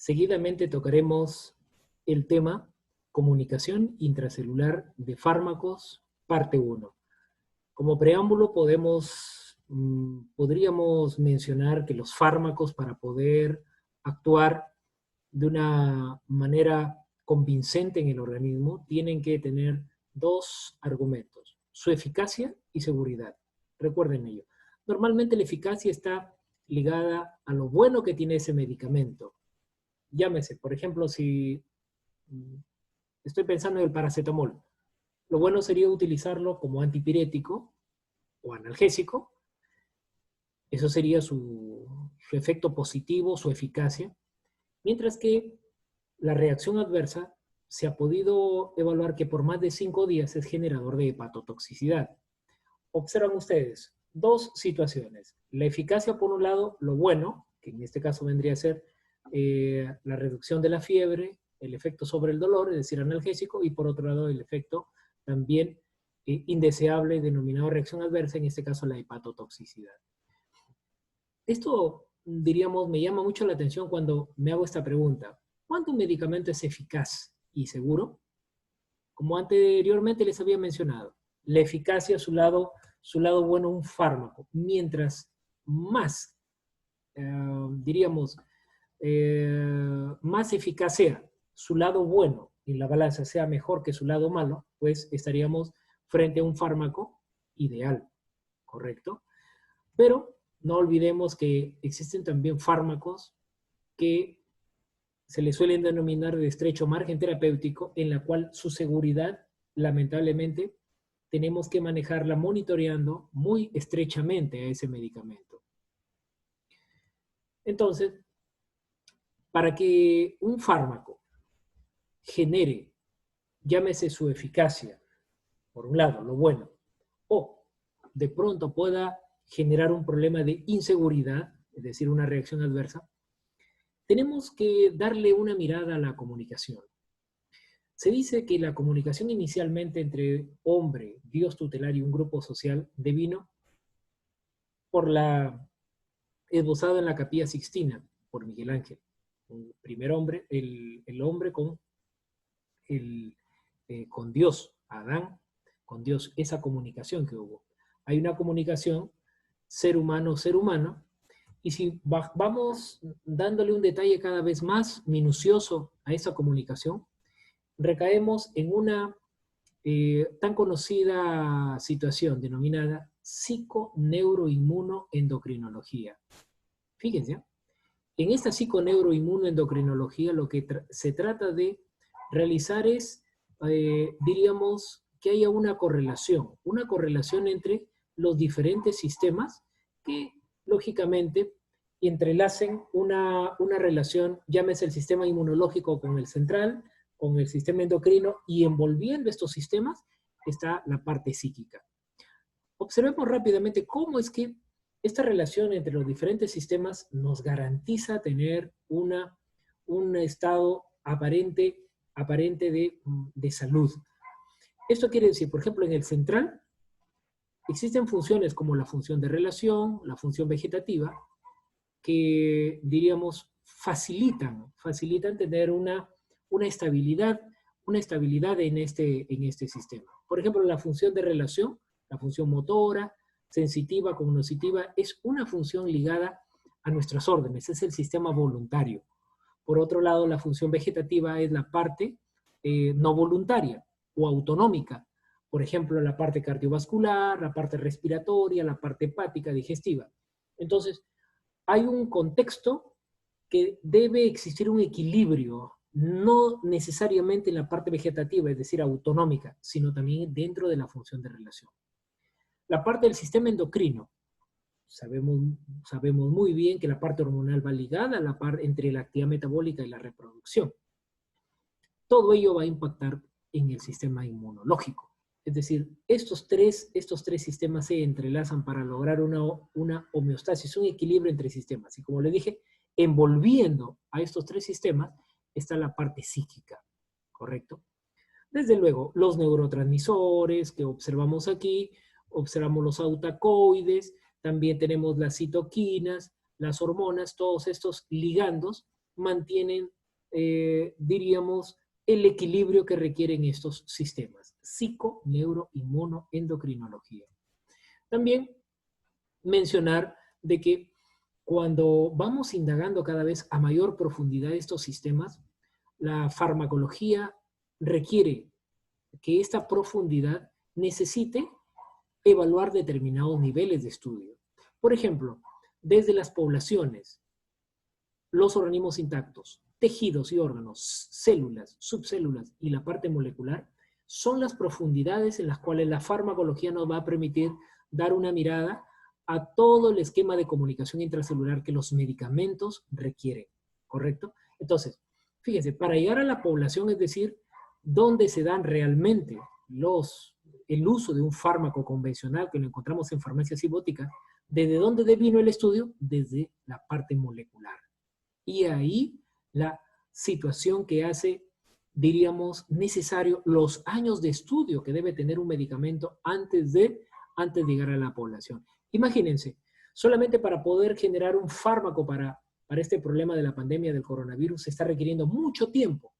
Seguidamente tocaremos el tema comunicación intracelular de fármacos, parte 1. Como preámbulo podríamos mencionar que los fármacos, para poder actuar de una manera convincente en el organismo, tienen que tener dos argumentos: su eficacia y seguridad. Recuerden ello. Normalmente la eficacia está ligada a lo bueno que tiene ese medicamento. Llámese, por ejemplo, si estoy pensando en el paracetamol, lo bueno sería utilizarlo como antipirético o analgésico. Eso sería su efecto positivo, su eficacia. Mientras que la reacción adversa se ha podido evaluar que por más de 5 días es generador de hepatotoxicidad. Observan ustedes dos situaciones. La eficacia, por un lado, lo bueno, que en este caso vendría a ser la reducción de la fiebre, el efecto sobre el dolor, es decir, analgésico, y por otro lado el efecto también indeseable denominado reacción adversa, en este caso la hepatotoxicidad. Esto, diríamos, me llama mucho la atención cuando me hago esta pregunta: ¿cuándo un medicamento es eficaz y seguro? Como anteriormente les había mencionado, la eficacia, su lado bueno, un fármaco. Mientras más, diríamos, más eficaz sea su lado bueno y la balanza sea mejor que su lado malo, pues estaríamos frente a un fármaco ideal, ¿correcto? Pero no olvidemos que existen también fármacos que se les suelen denominar de estrecho margen terapéutico, en la cual su seguridad, lamentablemente, tenemos que manejarla monitoreando muy estrechamente a ese medicamento. Entonces, para que un fármaco genere, llámese su eficacia, por un lado, lo bueno, o de pronto pueda generar un problema de inseguridad, es decir, una reacción adversa, tenemos que darle una mirada a la comunicación. Se dice que la comunicación inicialmente entre hombre, dios tutelar y un grupo social devino por la esbozada en la Capilla Sixtina por Miguel Ángel. Un primer hombre, el hombre con Dios, Adán, con Dios, esa comunicación que hubo. Hay una comunicación ser humano, y si vamos dándole un detalle cada vez más minucioso a esa comunicación, recaemos en una tan conocida situación denominada psiconeuroinmunoendocrinología. Fíjense, en esta psiconeuroinmunoendocrinología lo que se trata de realizar es, diríamos, que haya una correlación entre los diferentes sistemas que, lógicamente, entrelacen una relación, llámese el sistema inmunológico con el central, con el sistema endocrino, y envolviendo estos sistemas está la parte psíquica. Observemos rápidamente cómo es que esta relación entre los diferentes sistemas nos garantiza tener un estado aparente de salud. Esto quiere decir, por ejemplo, en el central existen funciones como la función de relación, la función vegetativa, que, diríamos, facilitan tener una estabilidad en este sistema. Por ejemplo, la función de relación, la función motora, sensitiva, cognitiva, es una función ligada a nuestras órdenes, es el sistema voluntario. Por otro lado, la función vegetativa es la parte no voluntaria o autonómica. Por ejemplo, la parte cardiovascular, la parte respiratoria, la parte hepática, digestiva. Entonces, hay un contexto que debe existir un equilibrio, no necesariamente en la parte vegetativa, es decir, autonómica, sino también dentro de la función de relación. La parte del sistema endocrino, sabemos muy bien que la parte hormonal va ligada a la parte entre la actividad metabólica y la reproducción. Todo ello va a impactar en el sistema inmunológico. Es decir, estos tres sistemas se entrelazan para lograr una homeostasis, un equilibrio entre sistemas. Y como les dije, envolviendo a estos tres sistemas está la parte psíquica, ¿correcto? Desde luego, los neurotransmisores que observamos aquí, observamos los autacoides, también tenemos las citoquinas, las hormonas, todos estos ligandos mantienen diríamos, el equilibrio que requieren estos sistemas, psico, neuro, inmuno, endocrinología. También mencionar de que cuando vamos indagando cada vez a mayor profundidad estos sistemas, la farmacología requiere que esta profundidad necesite evaluar determinados niveles de estudio. Por ejemplo, desde las poblaciones, los organismos intactos, tejidos y órganos, células, subcélulas y la parte molecular, son las profundidades en las cuales la farmacología nos va a permitir dar una mirada a todo el esquema de comunicación intracelular que los medicamentos requieren, ¿correcto? Entonces, fíjense, para llegar a la población, es decir, dónde se dan realmente el uso de un fármaco convencional que lo encontramos en farmacias y boticas, ¿desde dónde vino el estudio? Desde la parte molecular. Y ahí la situación que hace, diríamos, necesario los años de estudio que debe tener un medicamento antes de llegar a la población. Imagínense, solamente para poder generar un fármaco para este problema de la pandemia del coronavirus se está requiriendo mucho tiempo.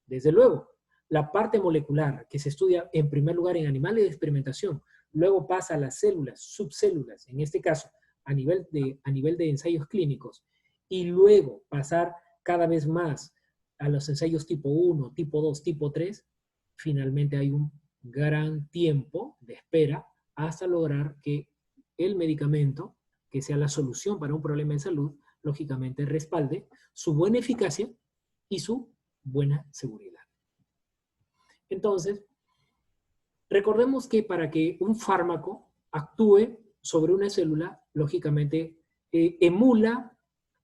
Desde luego, la parte molecular que se estudia en primer lugar en animales de experimentación, luego pasa a las células, subcélulas, en este caso a nivel de ensayos clínicos, y luego pasar cada vez más a los ensayos tipo 1, tipo 2, tipo 3, finalmente hay un gran tiempo de espera hasta lograr que el medicamento, que sea la solución para un problema de salud, lógicamente respalde su buena eficacia y su buena seguridad. Entonces, recordemos que para que un fármaco actúe sobre una célula, lógicamente emula,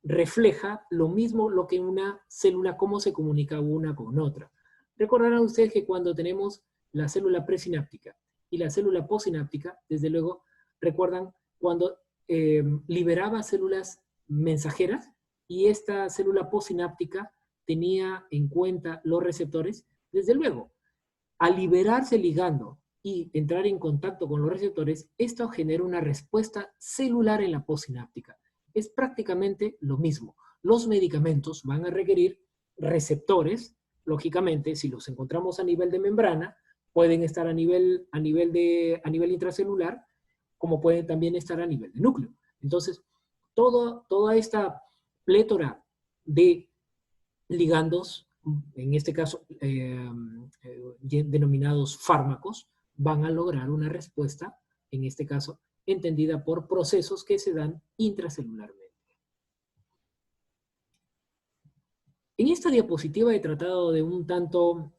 refleja lo mismo lo que una célula, cómo se comunica una con otra. Recordarán ustedes que cuando tenemos la célula presináptica y la célula postsináptica, desde luego, recuerdan cuando liberaba células mensajeras y esta célula postsináptica tenía en cuenta los receptores, desde luego, al liberarse el ligando y entrar en contacto con los receptores, esto genera una respuesta celular en la postsináptica. Es prácticamente lo mismo. Los medicamentos van a requerir receptores, lógicamente, si los encontramos a nivel de membrana, pueden estar a nivel intracelular, como pueden también estar a nivel de núcleo. Entonces, toda esta plétora de ligandos, en este caso denominados fármacos, van a lograr una respuesta, en este caso, entendida por procesos que se dan intracelularmente. En esta diapositiva he tratado de un tanto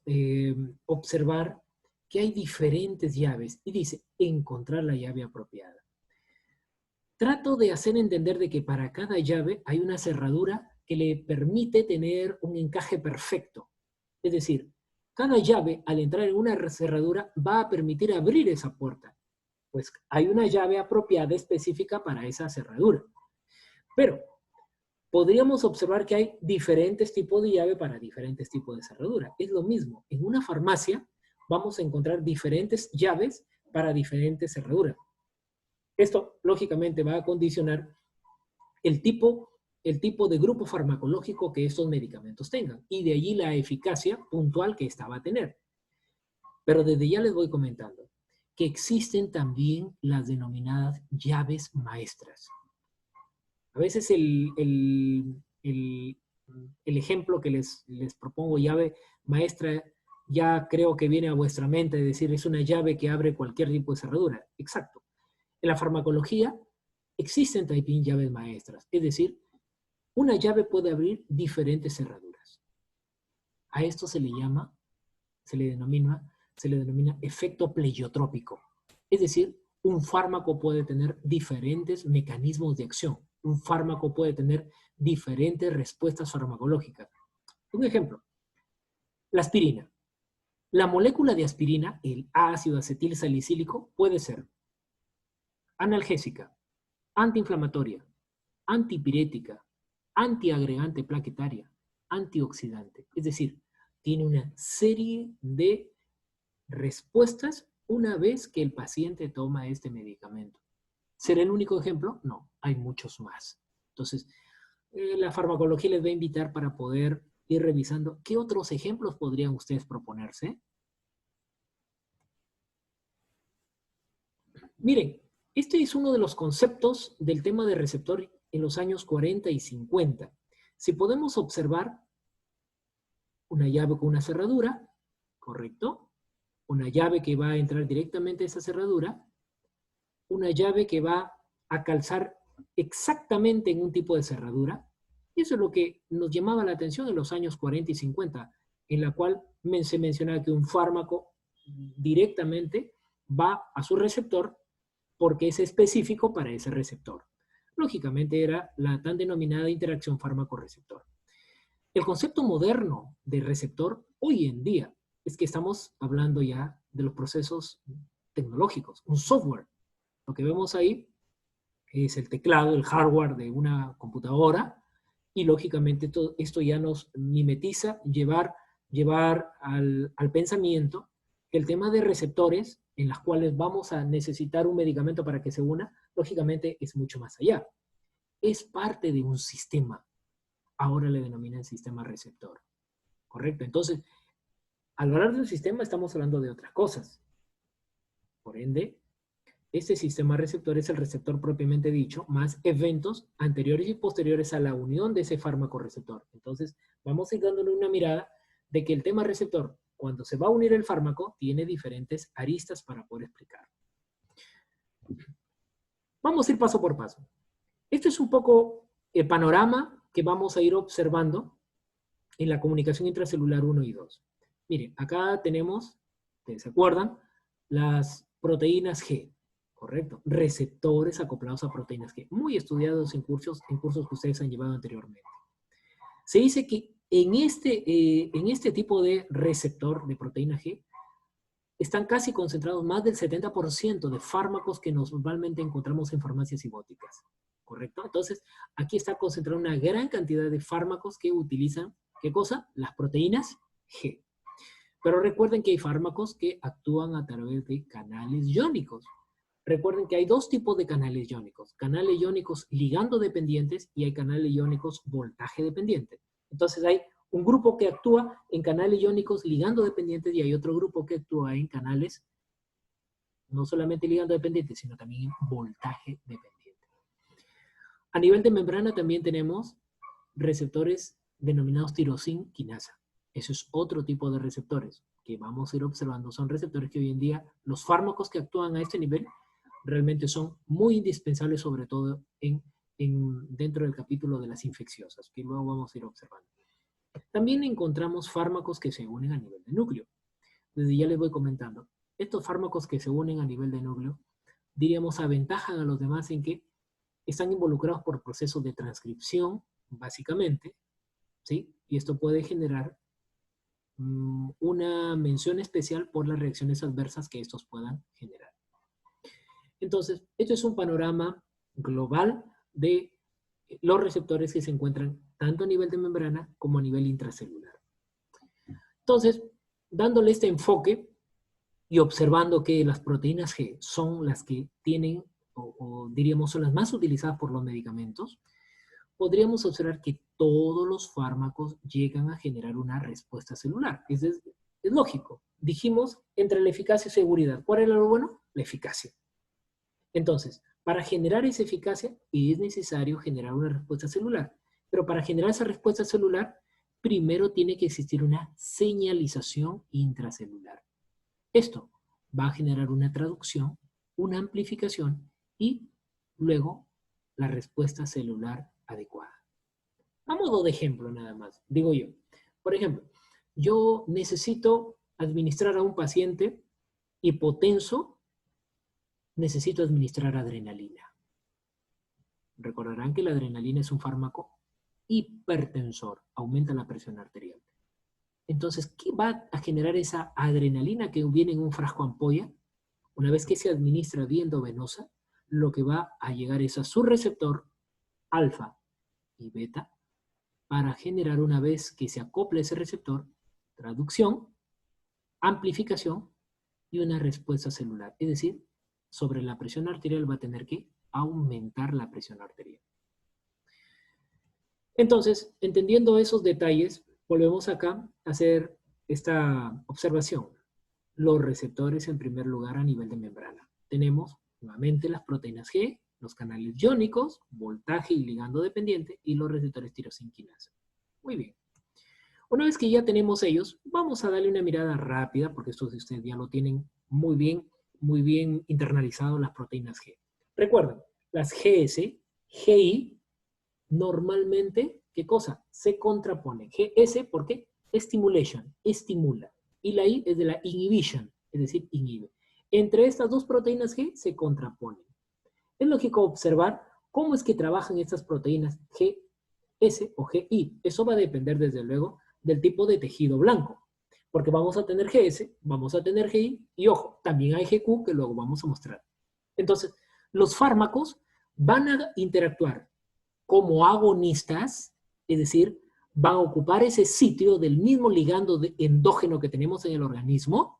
observar que hay diferentes llaves y dice encontrar la llave apropiada. Trato de hacer entender de que para cada llave hay una cerradura que le permite tener un encaje perfecto. Es decir, cada llave al entrar en una cerradura va a permitir abrir esa puerta. Pues hay una llave apropiada específica para esa cerradura. Pero podríamos observar que hay diferentes tipos de llave para diferentes tipos de cerradura. Es lo mismo. En una farmacia vamos a encontrar diferentes llaves para diferentes cerraduras. Esto, lógicamente, va a condicionar el tipo de grupo farmacológico que estos medicamentos tengan. Y de allí la eficacia puntual que esta va a tener. Pero desde ya les voy comentando que existen también las denominadas llaves maestras. A veces el ejemplo que les propongo, llave maestra, ya creo que viene a vuestra mente de decir es una llave que abre cualquier tipo de cerradura. Exacto. En la farmacología existen también llaves maestras, es decir, una llave puede abrir diferentes cerraduras. A esto se le denomina efecto pleiotrópico. Es decir, un fármaco puede tener diferentes mecanismos de acción. Un fármaco puede tener diferentes respuestas farmacológicas. Un ejemplo, la aspirina. La molécula de aspirina, el ácido acetil salicílico, puede ser analgésica, antiinflamatoria, antipirética, antiagregante plaquetaria, antioxidante. Es decir, tiene una serie de respuestas una vez que el paciente toma este medicamento. ¿Será el único ejemplo? No, hay muchos más. Entonces, la farmacología les va a invitar para poder ir revisando qué otros ejemplos podrían ustedes proponerse. Miren, este es uno de los conceptos del tema de receptor en los años 40 y 50. Si podemos observar una llave con una cerradura, ¿correcto? Una llave que va a entrar directamente a esa cerradura, una llave que va a calzar exactamente en un tipo de cerradura. Y eso es lo que nos llamaba la atención en los años 40 y 50, en la cual se mencionaba que un fármaco directamente va a su receptor porque es específico para ese receptor. Lógicamente era la tan denominada interacción fármaco-receptor. El concepto moderno de receptor hoy en día es que estamos hablando ya de los procesos tecnológicos, un software. Lo que vemos ahí es el teclado, el hardware de una computadora, y lógicamente todo esto ya nos mimetiza llevar al pensamiento que el tema de receptores en las cuales vamos a necesitar un medicamento para que se una, lógicamente es mucho más allá. Es parte de un sistema. Ahora le denominan sistema receptor. ¿Correcto? Entonces, al hablar de un sistema estamos hablando de otras cosas. Por ende, este sistema receptor es el receptor propiamente dicho, más eventos anteriores y posteriores a la unión de ese fármaco receptor. Entonces, vamos a ir dándole una mirada de que el tema receptor, cuando se va a unir el fármaco, tiene diferentes aristas para poder explicar. Vamos a ir paso por paso. Este es un poco el panorama que vamos a ir observando en la comunicación intracelular 1 y 2. Miren, acá tenemos, ¿ustedes se acuerdan? Las proteínas G. Correcto. Receptores acoplados a proteínas G. Muy estudiados en cursos que ustedes han llevado anteriormente. Se dice que en este tipo de receptor de proteína G están casi concentrados más del 70% de fármacos que normalmente encontramos en farmacias y boticas. ¿Correcto? Entonces, aquí está concentrada una gran cantidad de fármacos que utilizan, ¿qué cosa? Las proteínas G. Pero recuerden que hay fármacos que actúan a través de canales iónicos. Recuerden que hay dos tipos de canales iónicos. Canales iónicos ligando dependientes y hay canales iónicos voltaje dependientes. Entonces hay un grupo que actúa en canales iónicos ligando dependientes y hay otro grupo que actúa en canales no solamente ligando dependientes, sino también en voltaje dependiente. A nivel de membrana también tenemos receptores denominados tirosina quinasa. Eso es otro tipo de receptores que vamos a ir observando. Son receptores que hoy en día los fármacos que actúan a este nivel realmente son muy indispensables, sobre todo dentro del capítulo de las infecciosas, que luego vamos a ir observando. También encontramos fármacos que se unen a nivel de núcleo. Desde ya les voy comentando. Estos fármacos que se unen a nivel de núcleo, diríamos, aventajan a los demás en que están involucrados por procesos de transcripción, básicamente, ¿sí? Y esto puede generar una mención especial por las reacciones adversas que estos puedan generar. Entonces, esto es un panorama global de los receptores que se encuentran tanto a nivel de membrana como a nivel intracelular. Entonces, dándole este enfoque y observando que las proteínas G son las que tienen, o diríamos son las más utilizadas por los medicamentos, podríamos observar que todos los fármacos llegan a generar una respuesta celular. Es lógico. Dijimos entre la eficacia y seguridad. ¿Cuál era lo bueno? La eficacia. Entonces, para generar esa eficacia es necesario generar una respuesta celular. Pero para generar esa respuesta celular, primero tiene que existir una señalización intracelular. Esto va a generar una traducción, una amplificación y luego la respuesta celular adecuada. A modo de ejemplo nada más, digo yo. Por ejemplo, yo necesito administrar a un paciente hipotenso, necesito administrar adrenalina. Recordarán que la adrenalina es un fármaco hipertensor, aumenta la presión arterial. Entonces, ¿qué va a generar esa adrenalina que viene en un frasco ampolla? Una vez que se administra vía endovenosa, lo que va a llegar es a su receptor alfa y beta para generar, una vez que se acopla ese receptor, traducción, amplificación y una respuesta celular. Es decir, sobre la presión arterial va a tener que aumentar la presión arterial. Entonces, entendiendo esos detalles, volvemos acá a hacer esta observación. Los receptores en primer lugar a nivel de membrana. Tenemos nuevamente las proteínas G, los canales iónicos, voltaje y ligando dependiente, y los receptores tirosinquinasa. Muy bien. Una vez que ya tenemos ellos, vamos a darle una mirada rápida, porque estos de ustedes ya lo tienen muy bien internalizado, las proteínas G. Recuerden, las GS, GI, normalmente, ¿qué cosa? Se contraponen. GS, ¿por qué? Stimulation, estimula. Y la I es de la inhibition, es decir, inhibe. Entre estas dos proteínas G se contraponen. Es lógico observar cómo es que trabajan estas proteínas GS o GI. Eso va a depender, desde luego, del tipo de tejido blanco. Porque vamos a tener GS, vamos a tener GI, y ojo, también hay GQ que luego vamos a mostrar. Entonces, los fármacos van a interactuar como agonistas, es decir, van a ocupar ese sitio del mismo ligando endógeno que tenemos en el organismo,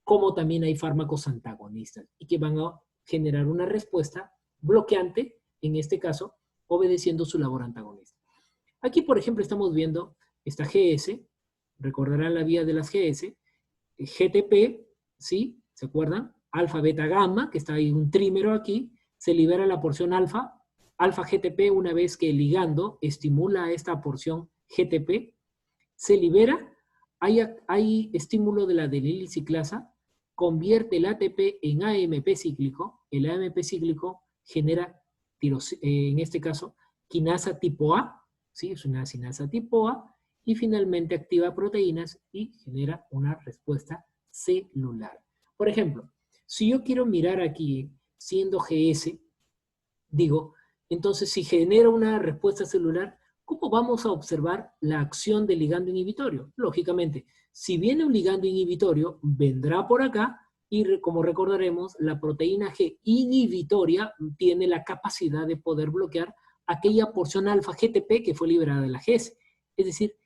como también hay fármacos antagonistas y que van a generar una respuesta bloqueante, en este caso, obedeciendo su labor antagonista. Aquí, por ejemplo, estamos viendo esta GS, recordarán la vía de las GS, GTP, ¿sí? ¿Se acuerdan? Alfa, beta, gamma, que está ahí un trímero aquí, se libera la porción alfa, alfa GTP, una vez que el ligando estimula esta porción GTP, se libera, hay estímulo de la adenilciclasa, convierte el ATP en AMP cíclico, el AMP cíclico genera, en este caso, quinasa tipo A, ¿sí? Es una quinasa tipo A, y finalmente activa proteínas y genera una respuesta celular. Por ejemplo, si yo quiero mirar aquí, siendo GS, digo, entonces si genera una respuesta celular, ¿cómo vamos a observar la acción del ligando inhibitorio? Lógicamente, si viene un ligando inhibitorio, vendrá por acá y, como recordaremos, la proteína G inhibitoria tiene la capacidad de poder bloquear aquella porción alfa GTP que fue liberada de la GS. Es decir,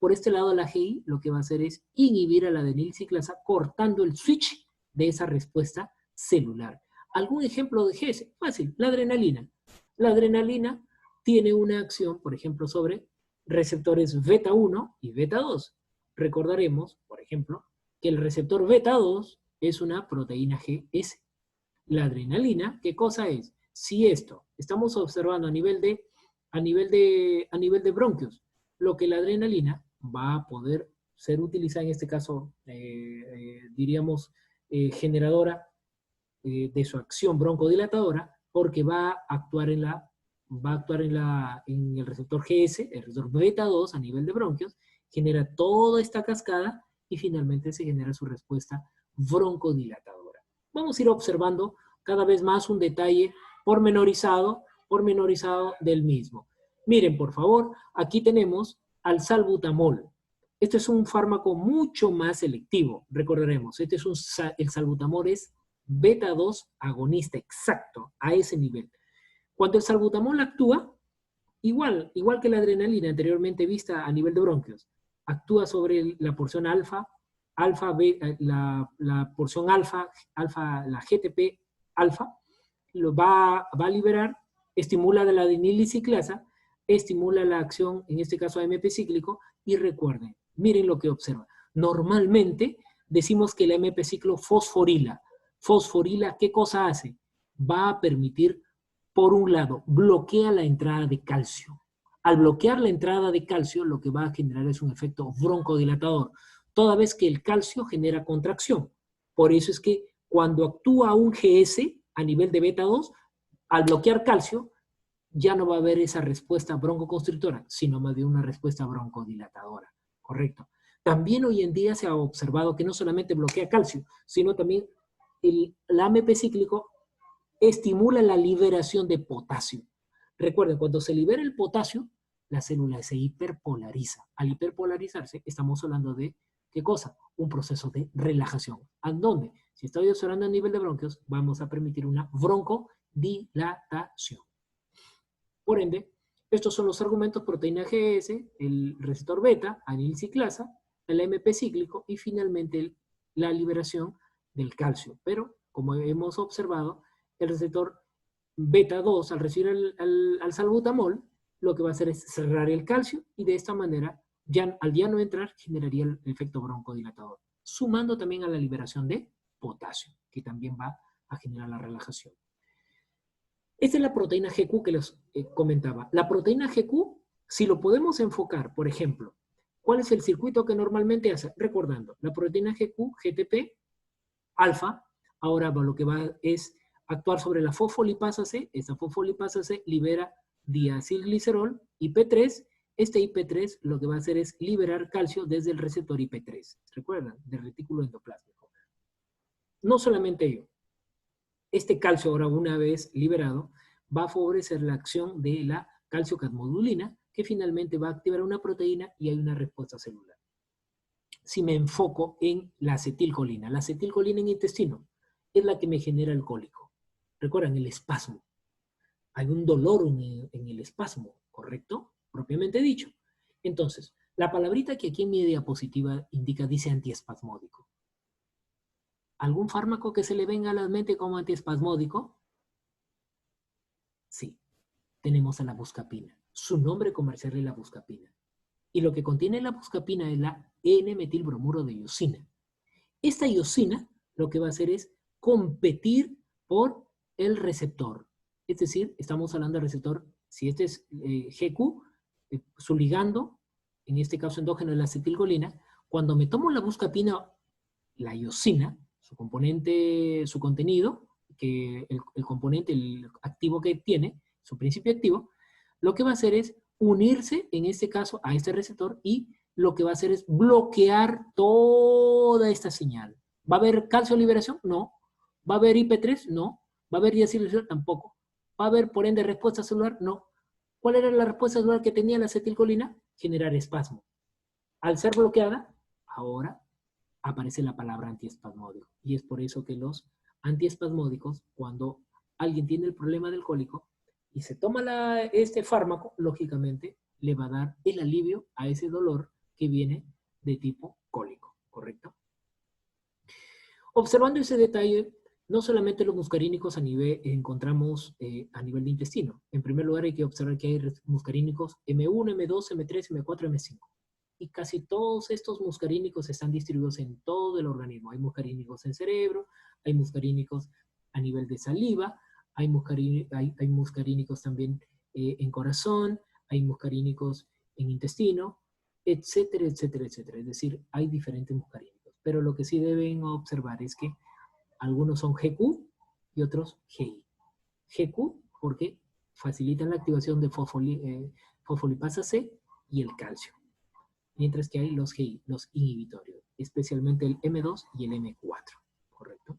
por este lado la GI lo que va a hacer es inhibir a la adenilciclasa, cortando el switch de esa respuesta celular. ¿Algún ejemplo de GS? Fácil, la adrenalina. La adrenalina tiene una acción, por ejemplo, sobre receptores beta 1 y beta 2. Recordaremos, por ejemplo, que el receptor beta 2 es una proteína GS. La adrenalina, ¿qué cosa es? Si esto estamos observando a nivel de bronquios, lo que la adrenalina va a poder ser utilizada, en este caso, diríamos, generadora de su acción broncodilatadora, porque va a actuar en el receptor GS, el receptor beta 2 a nivel de bronquios, genera toda esta cascada y finalmente se genera su respuesta broncodilatadora. Vamos a ir observando cada vez más un detalle pormenorizado del mismo. Miren, por favor, aquí tenemos al salbutamol. Este es un fármaco mucho más selectivo, recordaremos. El salbutamol es beta 2 agonista, exacto, a ese nivel. Cuando el salbutamol actúa, igual que la adrenalina anteriormente vista a nivel de bronquios, actúa sobre la porción alfa, la porción alfa, la GTP alfa, lo va a liberar, estimula de la adenilciclasa, estimula la acción, en este caso AMP cíclico, y recuerden, miren lo que observan. Normalmente decimos que el AMP ciclo fosforila. Fosforila, ¿qué cosa hace? Va a permitir, por un lado, bloquea la entrada de calcio. Al bloquear la entrada de calcio, lo que va a generar es un efecto broncodilatador, toda vez que el calcio genera contracción. Por eso es que cuando actúa un GS a nivel de beta 2, al bloquear calcio, ya no va a haber esa respuesta broncoconstrictora, sino más bien una respuesta broncodilatadora. Correcto. También hoy en día se ha observado que no solamente bloquea calcio, sino también el AMP cíclico estimula la liberación de potasio. Recuerden, cuando se libera el potasio, la célula se hiperpolariza. Al hiperpolarizarse, estamos hablando de, ¿qué cosa? Un proceso de relajación. ¿A dónde? Si estoy observando a nivel de bronquios, vamos a permitir una broncodilatación. Por ende, estos son los argumentos: proteína GS, el receptor beta, adenilciclasa, el AMP cíclico y finalmente la liberación del calcio. Pero, como hemos observado, el receptor beta 2, al recibir al salbutamol, lo que va a hacer es cerrar el calcio y de esta manera, al ya no entrar, generaría el efecto broncodilatador, sumando también a la liberación de potasio, que también va a generar la relajación. Esta es la proteína GQ que les comentaba. La proteína GQ, si lo podemos enfocar, por ejemplo, ¿cuál es el circuito que normalmente hace? Recordando, la proteína GQ, GTP, alfa, ahora lo que va es actuar sobre la fosfolipasa C. Esta fosfolipasa C libera diacilglicerol, IP3. Este IP3 lo que va a hacer es liberar calcio desde el receptor IP3. ¿Recuerdan? Del retículo endoplásmico. No solamente ello. Este calcio, ahora una vez liberado, va a favorecer la acción de la calciocasmodulina, que finalmente va a activar una proteína y hay una respuesta celular. Si me enfoco en la acetilcolina en el intestino es la que me genera el cólico. Recuerdan, el espasmo. Hay un dolor en el espasmo, ¿correcto? Propiamente dicho. Entonces, la palabrita que aquí en mi diapositiva indica dice antiespasmódico. ¿Algún fármaco que se le venga a la mente como antiespasmódico? Sí, tenemos a la buscapina. Su nombre comercial es la buscapina. Y lo que contiene la buscapina es la N-metilbromuro de iosina. Esta iosina lo que va a hacer es competir por el receptor. Es decir, estamos hablando del receptor, si este es GQ, su ligando, en este caso endógeno de la acetilcolina, cuando me tomo la buscapina, la iosina, su componente, su contenido, que el componente, el activo que tiene, su principio activo, lo que va a hacer es unirse, en este caso, a este receptor y lo que va a hacer es bloquear toda esta señal. ¿Va a haber calcio liberación? No. ¿Va a haber IP3? No. ¿Va a haber diacilglicerol? Tampoco. ¿Va a haber, por ende, respuesta celular? No. ¿Cuál era la respuesta celular que tenía la acetilcolina? Generar espasmo. Al ser bloqueada, ahora aparece la palabra antiespasmódico. Y es por eso que los antiespasmódicos, cuando alguien tiene el problema del cólico y se toma este fármaco, lógicamente le va a dar el alivio a ese dolor que viene de tipo cólico, ¿correcto? Observando ese detalle, no solamente los muscarínicos encontramos a nivel de intestino. En primer lugar, hay que observar que hay muscarínicos M1, M2, M3, M4, M5. Y casi todos estos muscarínicos están distribuidos en todo el organismo. Hay muscarínicos en cerebro, hay muscarínicos a nivel de saliva, hay muscarínicos también en corazón, hay muscarínicos en intestino, etcétera, etcétera, etcétera. Es decir, hay diferentes muscarínicos. Pero lo que sí deben observar es que algunos son GQ y otros GI. GQ porque facilitan la activación de fosfolipasa C y el calcio. Mientras que hay los GI, los inhibitorios, especialmente el M2 y el M4, ¿correcto?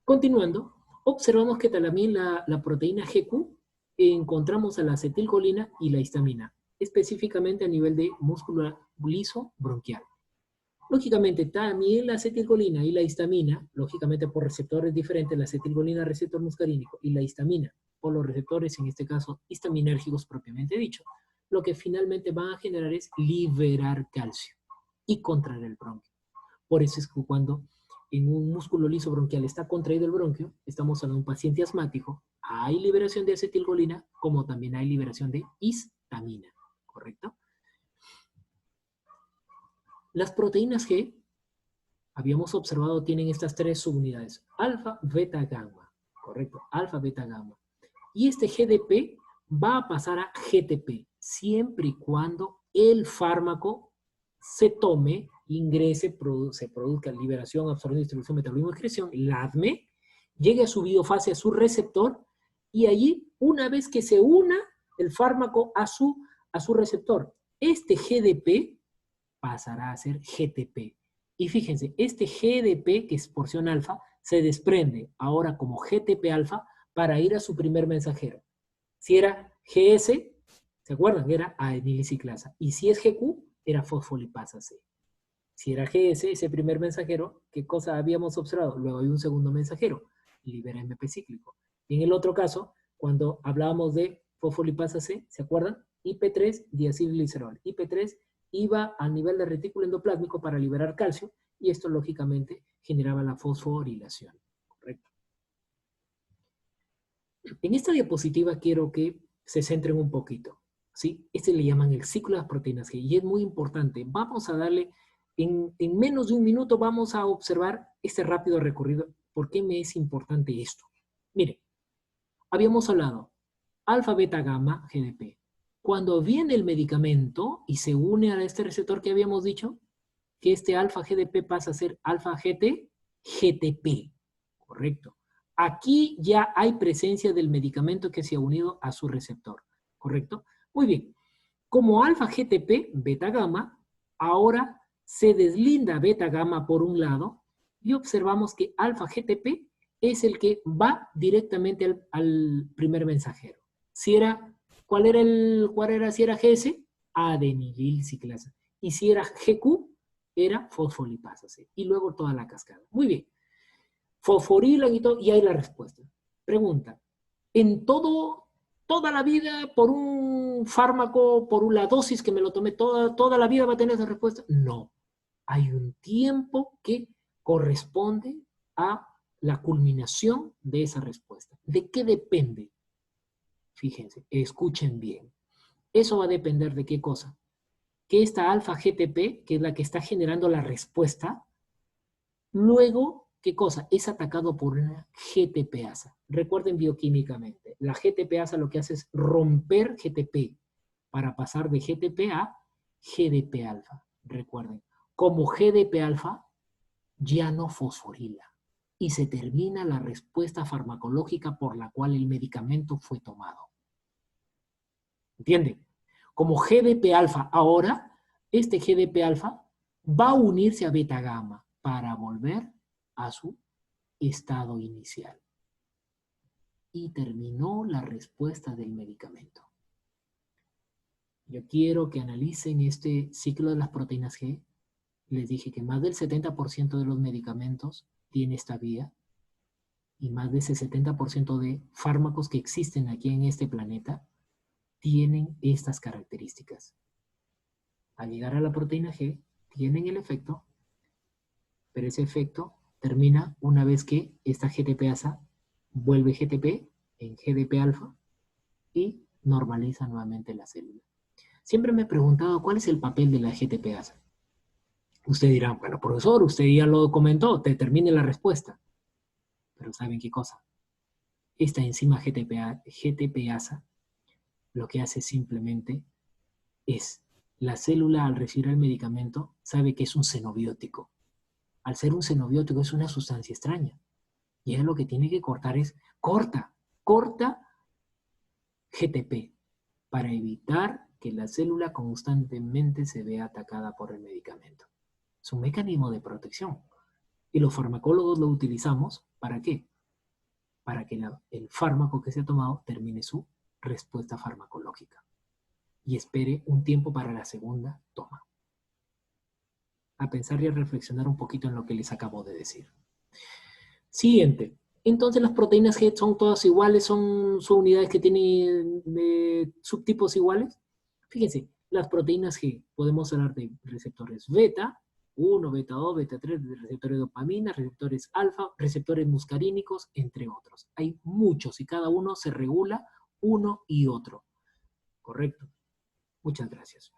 Continuando, observamos que también la proteína GQ encontramos a la acetilcolina y la histamina, específicamente a nivel de músculo liso bronquial. Lógicamente, también la acetilcolina y la histamina, lógicamente por receptores diferentes, la acetilcolina receptor muscarínico y la histamina por los receptores, en este caso, histaminérgicos propiamente dicho, lo que finalmente van a generar es liberar calcio y contraer el bronquio. Por eso es que cuando en un músculo liso bronquial está contraído el bronquio, estamos hablando de un paciente asmático, hay liberación de acetilcolina, como también hay liberación de histamina, ¿correcto? Las proteínas G, habíamos observado, tienen estas tres subunidades, alfa, beta, gamma, ¿correcto? Alfa, beta, gamma. Y este GDP va a pasar a GTP, siempre y cuando el fármaco se tome, ingrese, se produzca liberación, absorción, distribución, metabolismo, excreción, la ADME, llegue a su biofase, a su receptor, y allí, una vez que se una el fármaco a su receptor, este GDP pasará a ser GTP. Y fíjense, este GDP, que es porción alfa, se desprende ahora como GTP alfa para ir a su primer mensajero. Si era GS, ¿se acuerdan? Era adenilciclasa. Y si es GQ, era fosfolipasa C. Si era GS, ese primer mensajero, ¿qué cosa habíamos observado? Luego hay un segundo mensajero, libera MP cíclico. Y en el otro caso, cuando hablábamos de fosfolipasa C, ¿se acuerdan? IP3, diacilglicerol. IP3 iba al nivel del retículo endoplásmico para liberar calcio y esto lógicamente generaba la fosforilación. ¿Correcto? En esta diapositiva quiero que se centren un poquito, ¿sí? Este le llaman el ciclo de las proteínas G y es muy importante. Vamos a darle, en menos de un minuto vamos a observar este rápido recorrido. ¿Por qué me es importante esto? Mire, habíamos hablado alfa, beta, gamma, GDP. Cuando viene el medicamento y se une a este receptor que habíamos dicho, que este alfa GDP pasa a ser alfa GT, GTP, correcto. Aquí ya hay presencia del medicamento que se ha unido a su receptor, ¿correcto? Muy bien. Como alfa GTP, beta gamma, ahora se deslinda beta gamma por un lado y observamos que alfa GTP es el que va directamente al primer mensajero. ¿Cuál era? Si era GS, adenilil ciclasa. Y si era GQ, era fosfolipasa C. Y luego toda la cascada. Muy bien. Fosforilan y todo, y hay la respuesta. Pregunta, ¿en toda la vida por un fármaco, por una dosis que me lo tomé toda la vida va a tener esa respuesta? No. Hay un tiempo que corresponde a la culminación de esa respuesta. ¿De qué depende? Fíjense, escuchen bien. Eso va a depender de qué cosa. Que esta alfa GTP, que es la que está generando la respuesta, luego, ¿qué cosa? Es atacado por una GTPasa. Recuerden bioquímicamente, la GTPasa lo que hace es romper GTP para pasar de GTP a GDP alfa. Recuerden, como GDP alfa ya no fosforila y se termina la respuesta farmacológica por la cual el medicamento fue tomado. ¿Entienden? Como GDP alfa ahora, este GDP alfa va a unirse a beta gamma para volver a su estado inicial. Y terminó la respuesta del medicamento. Yo quiero que analicen este ciclo de las proteínas G. Les dije que más del 70% de los medicamentos tiene esta vía y más de ese 70% de fármacos que existen aquí en este planeta tienen estas características. Al llegar a la proteína G, tienen el efecto, pero ese efecto termina una vez que esta GTPasa vuelve GTP en GDP alfa y normaliza nuevamente la célula. Siempre me he preguntado cuál es el papel de la GTPasa. Usted dirá, bueno, profesor, usted ya lo comentó, determine la respuesta. Pero ¿saben qué cosa? Esta enzima GTPasa lo que hace simplemente es, la célula al recibir el medicamento sabe que es un xenobiótico. Al ser un xenobiótico es una sustancia extraña. Y ella lo que tiene que cortar es, corta GTP para evitar que la célula constantemente se vea atacada por el medicamento. Es un mecanismo de protección. Y los farmacólogos lo utilizamos, ¿para qué? Para que el fármaco que se ha tomado termine su respuesta farmacológica y espere un tiempo para la segunda toma. A pensar y a reflexionar un poquito en lo que les acabo de decir. Siguiente. Entonces las proteínas G son todas iguales, son unidades que tienen subtipos iguales. Fíjense, las proteínas G, podemos hablar de receptores beta, 1, beta 2, beta 3, receptores de dopamina, receptores alfa, receptores muscarínicos, entre otros. Hay muchos y cada uno se regula uno y otro. ¿Correcto? Muchas gracias.